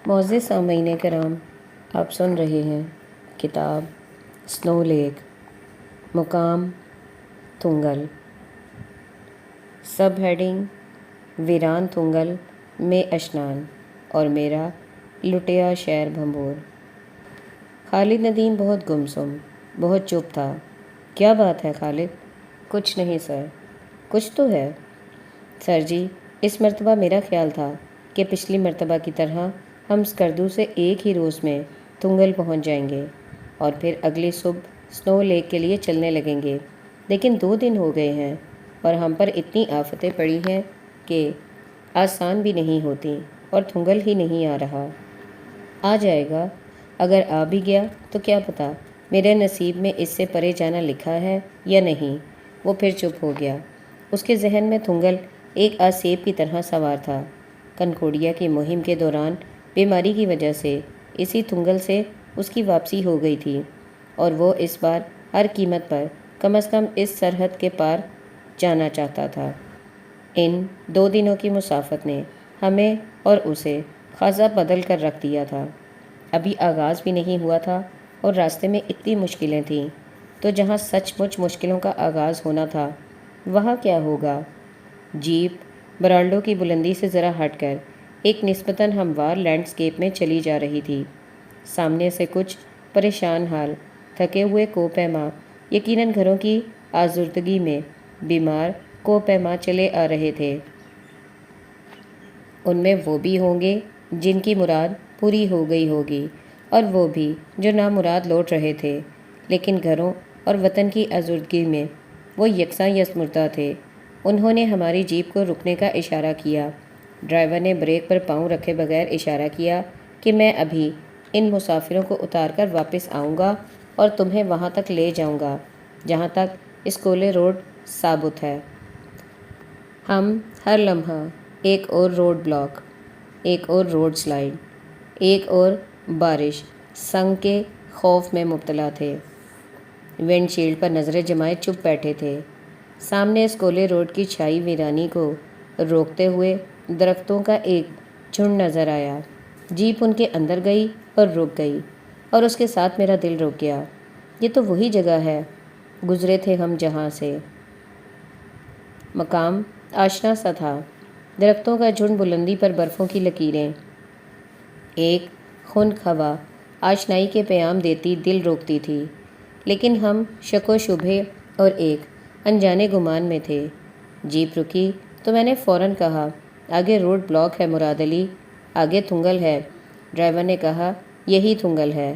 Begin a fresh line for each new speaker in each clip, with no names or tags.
معزز سامعین کرام، آپ سن رہے ہیں کتاب سنو لیک، مقام تھنگل، سب ہیڈنگ ویران تھنگل میں اشنان، اور میرا لٹیا شہر بھنبور۔ خالد ندیم بہت گمسم، بہت چپ تھا۔ کیا بات ہے خالد؟ کچھ نہیں سر۔ کچھ تو ہے سر جی، اس مرتبہ میرا خیال تھا کہ پچھلی مرتبہ کی طرح ہم اسکردو سے ایک ہی روز میں تھنگل پہنچ جائیں گے اور پھر اگلی صبح سنو لیک کے لیے چلنے لگیں گے، لیکن 2 دن ہو گئے ہیں اور ہم پر اتنی آفتیں پڑی ہیں کہ آسان بھی نہیں ہوتی اور تھنگل ہی نہیں آ رہا۔ آ جائے گا، اگر آ بھی گیا تو کیا پتہ میرے نصیب میں اس سے پرے جانا لکھا ہے یا نہیں۔ وہ پھر چپ ہو گیا۔ اس کے ذہن میں تھنگل ایک آسیب کی طرح سوار تھا۔ کنکھوڑیا کی مہم کے دوران بیماری کی وجہ سے اسی تھنگل سے اس کی واپسی ہو گئی تھی، اور وہ اس بار ہر قیمت پر کم از کم اس سرحد کے پار جانا چاہتا تھا۔ ان 2 دنوں کی مسافت نے ہمیں اور اسے خاصا بدل کر رکھ دیا تھا۔ ابھی آغاز بھی نہیں ہوا تھا اور راستے میں اتنی مشکلیں تھیں، تو جہاں سچ مچ مشکلوں کا آغاز ہونا تھا وہاں کیا ہوگا؟ جیپ برالڈو کی بلندی سے ذرا ہٹ کر ایک نسبتاً ہموار لینڈسکیپ میں چلی جا رہی تھی۔ سامنے سے کچھ پریشان حال تھکے ہوئے کوہ-پیما، یقیناً گھروں کی آزردگی میں بیمار کوہ-پیما چلے آ رہے تھے۔ ان میں وہ بھی ہوں گے جن کی مراد پوری ہو گئی ہوگی، اور وہ بھی جو نامراد لوٹ رہے تھے، لیکن گھروں اور وطن کی آزردگی میں وہ یکساں یسمردہ تھے۔ انہوں نے ہماری جیپ کو رکنے کا اشارہ کیا۔ ڈرائیور نے بریک پر پاؤں رکھے بغیر اشارہ کیا کہ میں ابھی ان مسافروں کو اتار کر واپس آؤں گا اور تمہیں وہاں تک لے جاؤں گا جہاں تک اسکولے روڈ ثابت ہے۔ ہم ہر لمحہ ایک اور روڈ بلاک، ایک اور روڈ سلائڈ، ایک اور بارش سنگ کے خوف میں مبتلا تھے۔ ونڈ شیلڈ پر نظریں جمائے چپ بیٹھے تھے۔ سامنے اسکولے روڈ کی چھائی ویرانی کو روکتے ہوئے درختوں کا ایک جھنڈ نظر آیا۔ جیپ ان کے اندر گئی اور رک گئی، اور اس کے ساتھ میرا دل رک گیا۔ یہ تو وہی جگہ ہے، گزرے تھے ہم جہاں سے۔ مقام آشنا سا تھا، درختوں کا جھنڈ، بلندی پر برفوں کی لکیریں، ایک خنک ہوا آشنائی کے پیام دیتی دل روکتی تھی، لیکن ہم شک و شبہے اور ایک انجانے گمان میں تھے۔ جیپ رکی تو میں نے فوراً کہا، آگے روڈ بلاک ہے مراد علی، آگے تھنگل ہے۔ ڈرائیور نے کہا، یہی تھنگل ہے۔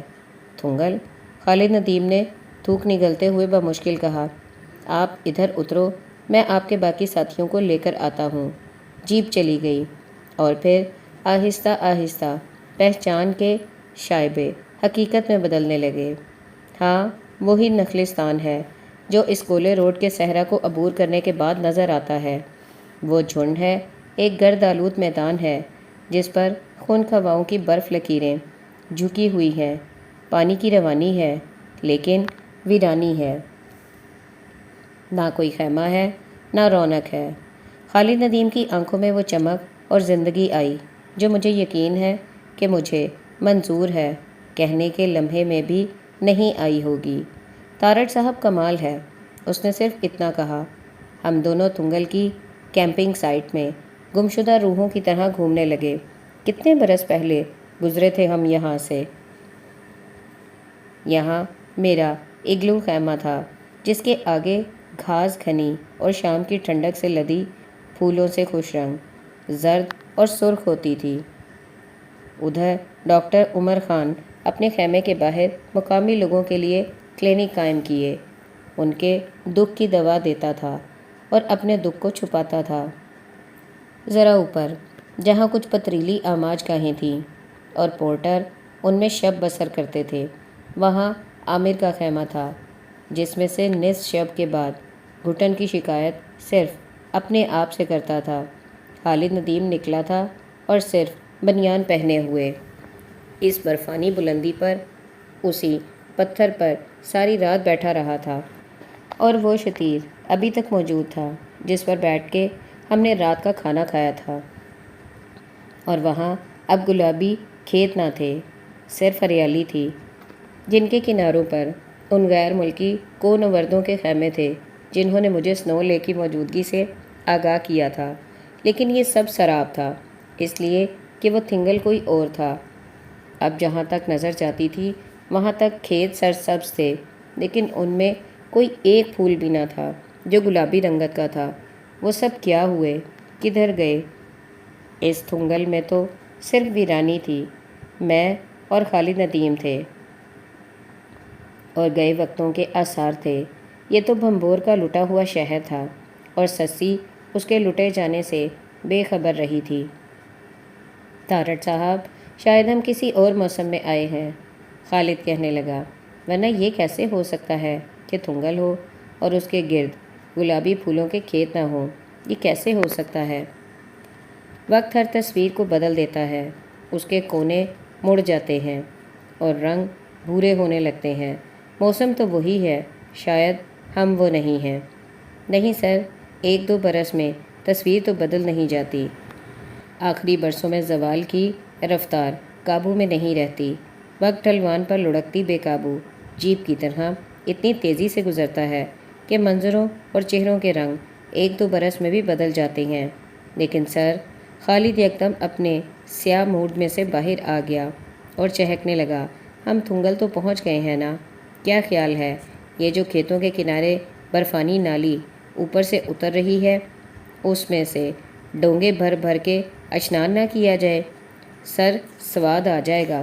تھنگل؟ خالد ندیم نے تھوک نگلتے ہوئے بمشکل کہا، آپ ادھر اترو، میں آپ کے باقی ساتھیوں کو لے کر آتا ہوں۔ جیپ چلی گئی، اور پھر آہستہ آہستہ پہچان کے شائبے حقیقت میں بدلنے لگے۔ ہاں، وہی نخلستان ہے جو اسکولے روڈ کے صحرا کو عبور کرنے کے بعد نظر آتا ہے۔ وہ جھنڈ ہے، ایک گرد آلود میدان ہے جس پر خنک ہواؤں کی برف لکیریں جھکی ہوئی ہیں۔ پانی کی روانی ہے، لیکن ویرانی ہے۔ نہ کوئی خیمہ ہے، نہ رونق ہے۔ خالد ندیم کی آنکھوں میں وہ چمک اور زندگی آئی جو مجھے یقین ہے کہ مجھے منظور ہے کہنے کے لمحے میں بھی نہیں آئی ہوگی۔ تارڑ صاحب کمال ہے، اس نے صرف اتنا کہا۔ ہم دونوں تھنگل کی کیمپنگ سائٹ میں گمشدہ روحوں کی طرح گھومنے لگے۔ کتنے برس پہلے گزرے تھے ہم یہاں سے۔ یہاں میرا اگلو خیمہ تھا جس کے آگے گھاس گھنی اور شام کی ٹھنڈک سے لدی پھولوں سے خوش رنگ، زرد اور سرخ ہوتی تھی۔ ادھر ڈاکٹر عمر خان اپنے خیمے کے باہر مقامی لوگوں کے لیے کلینک قائم کیے، ان کے دکھ کی دوا دیتا تھا اور اپنے دکھ کو چھپاتا تھا۔ ذرا اوپر جہاں کچھ پتریلی آماج گاہیں تھیں اور پورٹر ان میں شب بسر کرتے تھے، وہاں عامر کا خیمہ تھا، جس میں سے نصف شب کے بعد گھٹن کی شکایت صرف اپنے آپ سے کرتا تھا۔ خالد ندیم نکلا تھا اور صرف بنیان پہنے ہوئے اس برفانی بلندی پر اسی پتھر پر ساری رات بیٹھا رہا تھا، اور وہ شتیر ابھی تک موجود تھا جس پر بیٹھ کے ہم نے رات کا کھانا کھایا تھا، اور وہاں اب گلابی کھیت نہ تھے، صرف ہریالی تھی جن کے کناروں پر ان غیر ملکی کونوردوں کے خیمے تھے جنہوں نے مجھے سنو لے کی موجودگی سے آگاہ کیا تھا۔ لیکن یہ سب سراب تھا، اس لیے کہ وہ تھنگل کوئی اور تھا۔ اب جہاں تک نظر جاتی تھی وہاں تک کھیت سرسبز تھے، لیکن ان میں کوئی ایک پھول بھی نہ تھا جو گلابی رنگت کا تھا۔ وہ سب کیا ہوئے، کدھر گئے؟ اس تھنگل میں تو صرف ویرانی تھی۔ میں اور خالد ندیم تھے اور گئے وقتوں کے آثار تھے۔ یہ تو بھمبور کا لٹا ہوا شہر تھا اور سسی اس کے لٹے جانے سے بے خبر رہی تھی۔ تارڑ صاحب، شاید ہم کسی اور موسم میں آئے ہیں، خالد کہنے لگا، ورنہ یہ کیسے ہو سکتا ہے کہ تھنگل ہو اور اس کے گرد گلابی پھولوں کے کھیت نہ ہوں؟ یہ کیسے ہو سکتا ہے؟ وقت ہر تصویر کو بدل دیتا ہے، اس کے کونے مڑ جاتے ہیں اور رنگ بھورے ہونے لگتے ہیں۔ موسم تو وہی ہے، شاید ہم وہ نہیں ہیں۔ نہیں سر، 1-2 برس میں تصویر تو بدل نہیں جاتی۔ آخری برسوں میں زوال کی رفتار قابو میں نہیں رہتی۔ وقت ڈھلوان پر لڑکتی بے قابو جیپ کی طرح اتنی تیزی سے گزرتا ہے کہ منظروں اور چہروں کے رنگ 1-2 برس میں بھی بدل جاتے ہیں۔ لیکن سر، خالد یکدم اپنے سیاہ موڈ میں سے باہر آ گیا اور چہکنے لگا، ہم تھنگل تو پہنچ گئے ہیں نا؟ کیا خیال ہے یہ جو کھیتوں کے کنارے برفانی نالی اوپر سے اتر رہی ہے، اس میں سے ڈونگے بھر بھر کے اشنان نہ کیا جائے؟ سر، سواد آ جائے گا۔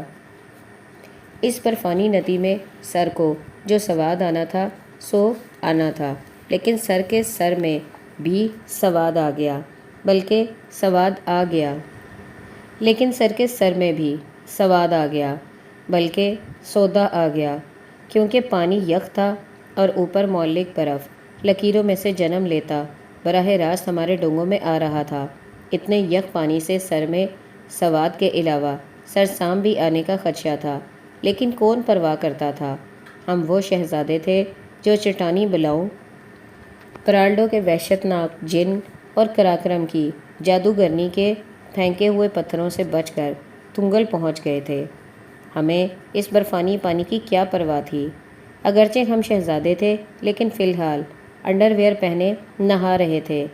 اس برفانی ندی میں سر کو جو سواد آنا تھا سو آنا تھا، لیکن سر کے سر میں بھی سواد آ گیا، بلکہ سواد آ گیا لیکن سر کے سر میں بھی سواد آ گیا بلکہ سودا آ گیا، کیونکہ پانی یخ تھا اور اوپر معلق برف لکیروں میں سے جنم لیتا براہ راست ہمارے ڈونگوں میں آ رہا تھا۔ اتنے یخ پانی سے سر میں سواد کے علاوہ سرسام بھی آنے کا خدشہ تھا، لیکن کون پرواہ کرتا تھا؟ ہم وہ شہزادے تھے جو چٹانی بلاؤں، پرالڈو کے وحشت ناک جن اور کراکرم کی جادوگرنی کے پھینکے ہوئے پتھروں سے بچ کر تھنگل پہنچ گئے تھے۔ ہمیں اس برفانی پانی کی کیا پرواہ تھی؟ اگرچہ ہم شہزادے تھے، لیکن فی الحال انڈر ویئر پہنے نہا رہے تھے۔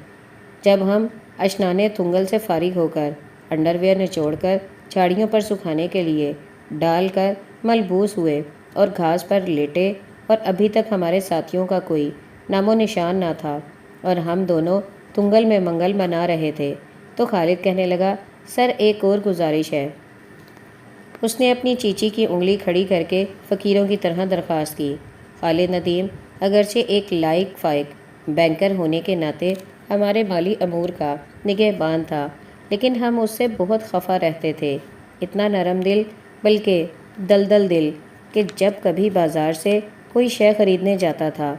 جب ہم اشنانے تھنگل سے فارغ ہو کر انڈر ویئر نچوڑ کر جھاڑیوں پر سکھانے کے لیے ڈال کر ملبوس ہوئے اور گھاس پر لیٹے اور ابھی تک ہمارے ساتھیوں کا کوئی نام و نشان نہ تھا اور ہم دونوں تھنگل میں منگل منا رہے تھے، تو خالد کہنے لگا، سر ایک اور گزارش ہے۔ اس نے اپنی چیچی کی انگلی کھڑی کر کے فقیروں کی طرح درخواست کی۔ خالد ندیم اگرچہ ایک لائق فائق بینکر ہونے کے ناطے ہمارے مالی امور کا نگہبان تھا، لیکن ہم اس سے بہت خفا رہتے تھے، اتنا نرم دل بلکہ دلدل دل کہ جب کبھی بازار سے کوئی شے خریدنے جاتا تھا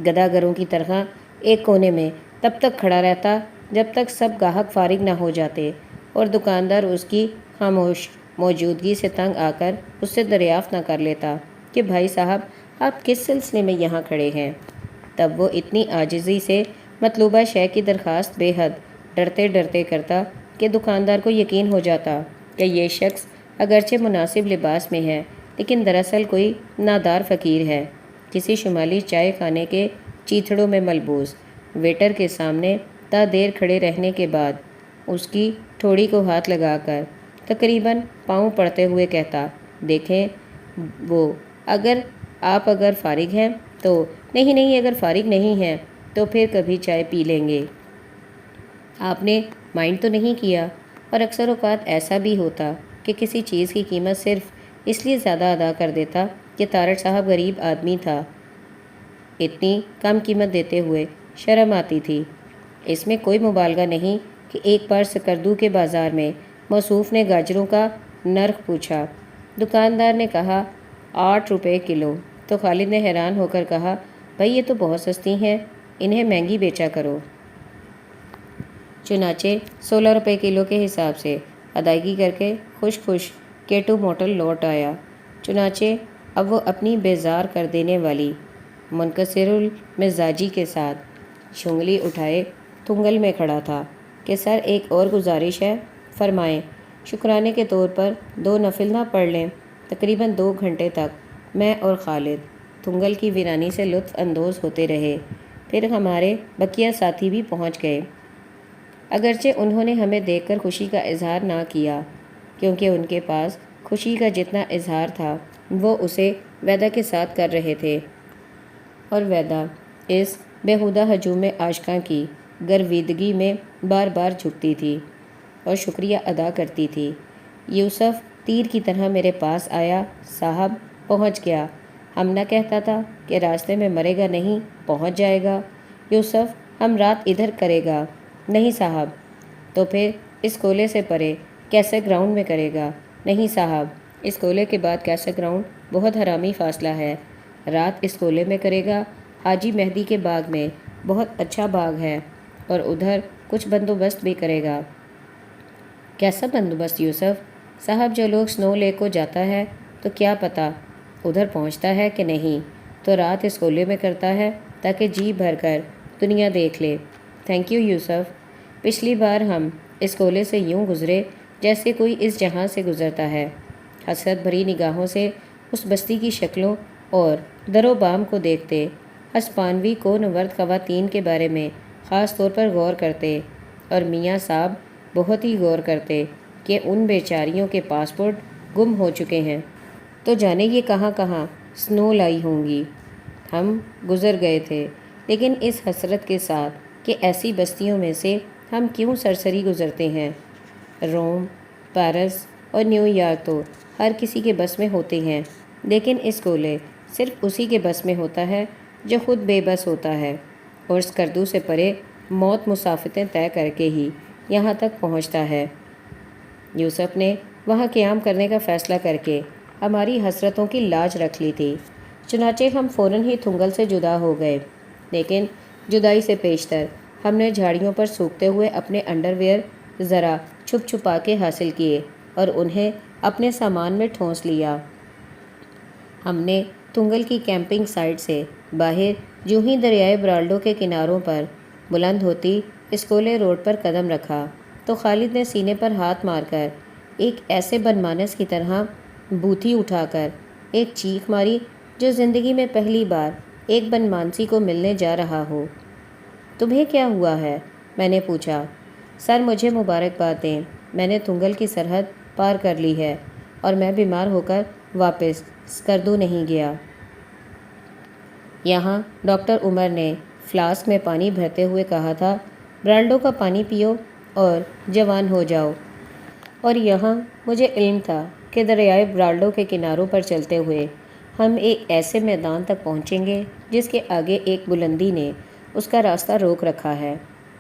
گداگروں کی طرح ایک کونے میں تب تک کھڑا رہتا جب تک سب گاہک فارغ نہ ہو جاتے اور دکاندار اس کی خاموش موجودگی سے تنگ آ کر اس سے دریافت نہ کر لیتا کہ بھائی صاحب آپ کس سلسلے میں یہاں کھڑے ہیں۔ تب وہ اتنی عاجزی سے مطلوبہ شے کی درخواست بے حد ڈرتے ڈرتے کرتا کہ دکاندار کو یقین ہو جاتا کہ یہ شخص اگرچہ مناسب لباس میں ہے لیکن دراصل کوئی نادار فقیر ہے، کسی شمالی چائے خانے کے چیتھڑوں میں ملبوس ویٹر کے سامنے تا دیر کھڑے رہنے کے بعد اس کی ٹھوڑی کو ہاتھ لگا کر تقریباً پاؤں پڑتے ہوئے کہتا، دیکھیں وہ اگر فارغ ہیں تو نہیں، اگر فارغ نہیں ہیں تو پھر کبھی چائے پی لیں گے۔ آپ نے مائنڈ تو نہیں کیا؟ اور اکثر اوقات ایسا بھی ہوتا کہ کسی چیز کی قیمت صرف اس لیے زیادہ ادا کر دیتا کہ تارڑ صاحب غریب آدمی تھا، اتنی کم قیمت دیتے ہوئے شرم آتی تھی۔ اس میں کوئی مبالغہ نہیں کہ ایک بار سکردو کے بازار میں موصوف نے گاجروں کا نرخ پوچھا۔ دکاندار نے کہا 8 روپے کلو، تو خالد نے حیران ہو کر کہا، بھائی یہ تو بہت سستی ہیں، انہیں مہنگی بیچا کرو۔ چنانچہ 16 روپے کلو کے حساب سے ادائیگی کر کے خوش کیٹو موٹل لوٹ آیا۔ چنانچہ اب وہ اپنی بیزار کر دینے والی منکسر المزاجی کے ساتھ شنگلی اٹھائے تھنگل میں کھڑا تھا کہ سر ایک اور گزارش ہے، فرمائیں۔ شکرانے کے طور پر 2 نفل نہ پڑھ لیں؟ تقریباً 2 گھنٹے تک میں اور خالد تنگل کی ویرانی سے لطف اندوز ہوتے رہے۔ پھر ہمارے بقیہ ساتھی بھی پہنچ گئے، اگرچہ انہوں نے ہمیں دیکھ کر خوشی کا اظہار نہ کیا، کیونکہ ان کے پاس خوشی کا جتنا اظہار تھا وہ اسے ویدا کے ساتھ کر رہے تھے، اور ویدا اس بیہودہ ہجوم عاشقاں کی گرویدگی میں بار بار جھکتی تھی اور شکریہ ادا کرتی تھی۔ یوسف تیر کی طرح میرے پاس آیا۔ صاحب پہنچ گیا، ہم نہ کہتا تھا کہ راستے میں مرے گا نہیں، پہنچ جائے گا۔ یوسف ہم رات ادھر کرے گا۔ نہیں صاحب۔ تو پھر اس کولے سے پرے کیسے گراؤنڈ میں کرے گا؟ نہیں صاحب، اس کولے کے بعد کیسے گراؤنڈ بہت حرامی فاصلہ ہے، رات اس کولے میں کرے گا، حاجی مہدی کے باغ میں، بہت اچھا باغ ہے، اور ادھر کچھ بندوبست بھی کرے گا۔ کیسا بندوبست یوسف؟ صاحب جو لوگ سنو لیک کو جاتا ہے تو کیا پتہ ادھر پہنچتا ہے کہ نہیں، تو رات اس کولے میں کرتا ہے تاکہ جی بھر کر دنیا دیکھ لے۔ تھینک یو یوسف۔ پچھلی بار ہم اس کولے سے یوں گزرے جیسے کوئی اس جہاں سے گزرتا ہے، حسرت بھری نگاہوں سے اس بستی کی شکلوں اور در و بام کو دیکھتے، ہسپانوی کونورد خواتین کے بارے میں خاص طور پر غور کرتے، اور میاں صاحب بہت ہی غور کرتے کہ ان بیچاریوں کے پاسپورٹ گم ہو چکے ہیں، تو جانے یہ کہاں کہاں سنو لائی ہوں گی۔ ہم گزر گئے تھے، لیکن اس حسرت کے ساتھ کہ ایسی بستیوں میں سے ہم کیوں سرسری گزرتے ہیں۔ روم، پیرس اور نیو یارک تو ہر کسی کے بس میں ہوتے ہیں، لیکن اس کولے صرف اسی کے بس میں ہوتا ہے جو خود بے بس ہوتا ہے، اور اسکردو سے پرے موت مسافتیں طے کر کے ہی یہاں تک پہنچتا ہے۔ یوسف نے وہاں قیام کرنے کا فیصلہ کر کے ہماری حسرتوں کی لاج رکھ لی تھی، چنانچہ ہم فوراً ہی تھنگل سے جدا ہو گئے، لیکن جدائی سے پیشتر ہم نے جھاڑیوں پر سوکھتے ہوئے اپنے انڈر ویئر ذرا چھپ چھپا کے حاصل کیے اور انہیں اپنے سامان میں ٹھونس لیا۔ ہم نے تنگل کی کیمپنگ سائٹ سے باہر جو ہی دریائے برالڈو کے کناروں پر بلند ہوتی اسکولے روڈ پر قدم رکھا تو خالد نے سینے پر ہاتھ مار کر ایک ایسے بنمانس کی طرح بوتھی اٹھا کر ایک چیخ ماری جو زندگی میں پہلی بار ایک بنمانسی کو ملنے جا رہا ہو۔ تمہیں کیا ہوا ہے؟ میں نے پوچھا۔ سر مجھے مبارکباد دیں، میں نے تنگل کی سرحد پار کر لی ہے اور میں بیمار ہو کر واپس اسکردو نہیں گیا۔ یہاں ڈاکٹر عمر نے فلاسک میں پانی بھرتے ہوئے کہا تھا، برالڈو کا پانی پیو اور جوان ہو جاؤ، اور یہاں مجھے علم تھا کہ دریائے برالڈو کے کناروں پر چلتے ہوئے ہم ایک ایسے میدان تک پہنچیں گے جس کے آگے ایک بلندی نے اس کا راستہ روک رکھا ہے۔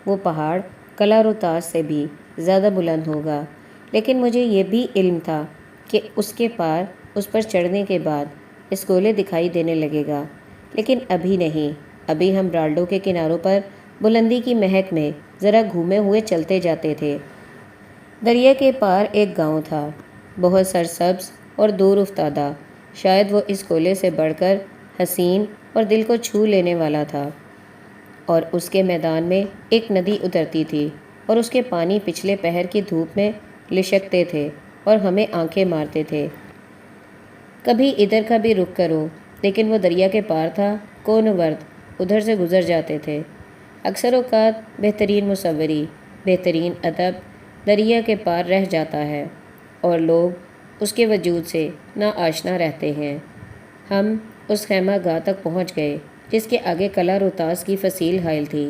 وہ پہاڑ کلاروتاس سے بھی زیادہ بلند ہوگا، لیکن مجھے یہ بھی علم تھا کہ اس کے پار اس پر چڑھنے کے بعد اسکولے دکھائی دینے لگے گا، لیکن ابھی نہیں۔ ابھی ہم برالڈو کے کناروں پر بلندی کی مہک میں ذرا گھومے ہوئے چلتے جاتے تھے۔ دریا کے پار ایک گاؤں تھا، بہت سرسبز اور دور افتادہ، شاید وہ اس کولے سے بڑھ کر حسین اور دل کو چھو لینے والا تھا، اور اس کے میدان میں ایک ندی اترتی تھی اور اس کے پانی پچھلے پہر کی دھوپ میں لشکتے تھے اور ہمیں آنکھیں مارتے تھے۔ کبھی ادھر کبھی رک کرو، لیکن وہ دریا کے پار تھا، کونورد، ادھر سے گزر جاتے تھے۔ اکثر اوقات بہترین مصوری، بہترین ادب دریا کے پار رہ جاتا ہے اور لوگ اس کے وجود سے ناآشنا رہتے ہیں۔ ہم اس خیمہ گاہ تک پہنچ گئے جس کے آگے کلاروتاس کی فصیل حائل تھی۔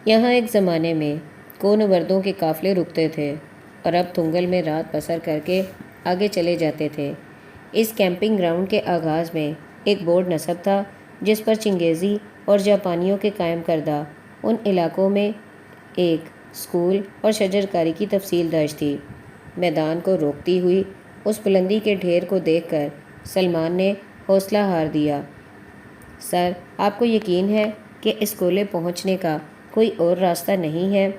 یہاں ایک زمانے میں کونوردوں کے قافلے رکتے تھے اور اب تنگل میں رات بسر کر کے آگے چلے جاتے تھے۔ اس کیمپنگ گراؤنڈ کے آغاز میں ایک بورڈ نصب تھا جس پر چنگیزی اور جاپانیوں کے قائم کردہ ان علاقوں میں ایک اسکول اور شجرکاری کی تفصیل درج تھی۔ میدان کو روکتی ہوئی اس بلندی کے ڈھیر کو دیکھ کر سلمان نے حوصلہ ہار دیا۔ سر، آپ کو یقین ہے کہ اس کولے پہنچنے کا کوئی اور راستہ نہیں ہے؟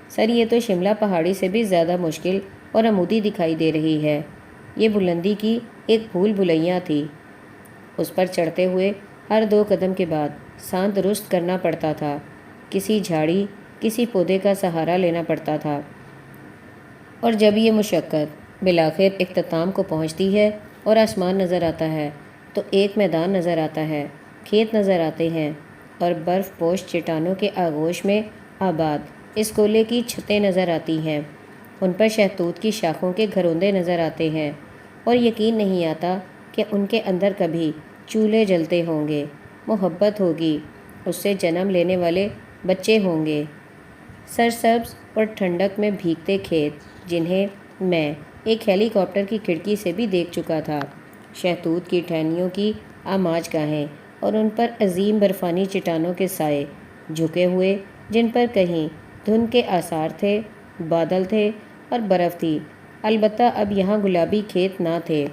سر، یہ تو شملہ پہاڑی سے بھی زیادہ مشکل اور عمودی دکھائی دے رہی ہے۔ یہ بلندی کی ایک بھول بھلیاں تھی، اس پر چڑھتے ہوئے ہر 2 قدم کے بعد سانت درست کرنا پڑتا تھا، کسی جھاڑی کسی پودے کا سہارا لینا پڑتا تھا۔ اور جب یہ مشقت بالآخر اختتام کو پہنچتی ہے اور آسمان نظر آتا ہے تو ایک میدان نظر آتا ہے، کھیت نظر آتے ہیں اور برف پوش چٹانوں کے آغوش میں آباد اسکولے کی چھتیں نظر آتی ہیں۔ ان پر شہتوت کی شاخوں کے گھروندے نظر آتے ہیں اور یقین نہیں آتا کہ ان کے اندر کبھی چولہے جلتے ہوں گے، محبت ہوگی، اس سے جنم لینے والے بچے ہوں گے۔ سرسبز اور ٹھنڈک میں بھیگتے کھیت جنہیں میں ایک ہیلی کاپٹر کی کھڑکی سے بھی دیکھ چکا تھا، شہتوت کی ٹہنیوں کی آماج گاہیں اور ان پر عظیم برفانی چٹانوں کے سائے جھکے ہوئے جن پر کہیں دھند کے آثار تھے، بادل تھے اور برف تھی۔ البتہ اب یہاں گلابی کھیت نہ تھے،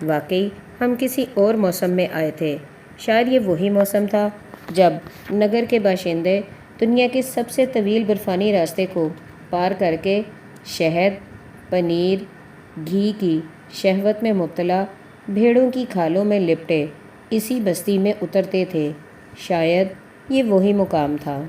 واقعی ہم کسی اور موسم میں آئے تھے۔ شاید یہ وہی موسم تھا جب نگر کے باشندے دنیا کے سب سے طویل برفانی راستے کو پار کر کے شہد، پنیر، گھی کی شہوت میں مبتلا بھیڑوں کی کھالوں میں لپٹے اسی بستی میں اترتے تھے۔ شاید یہ وہی مقام تھا۔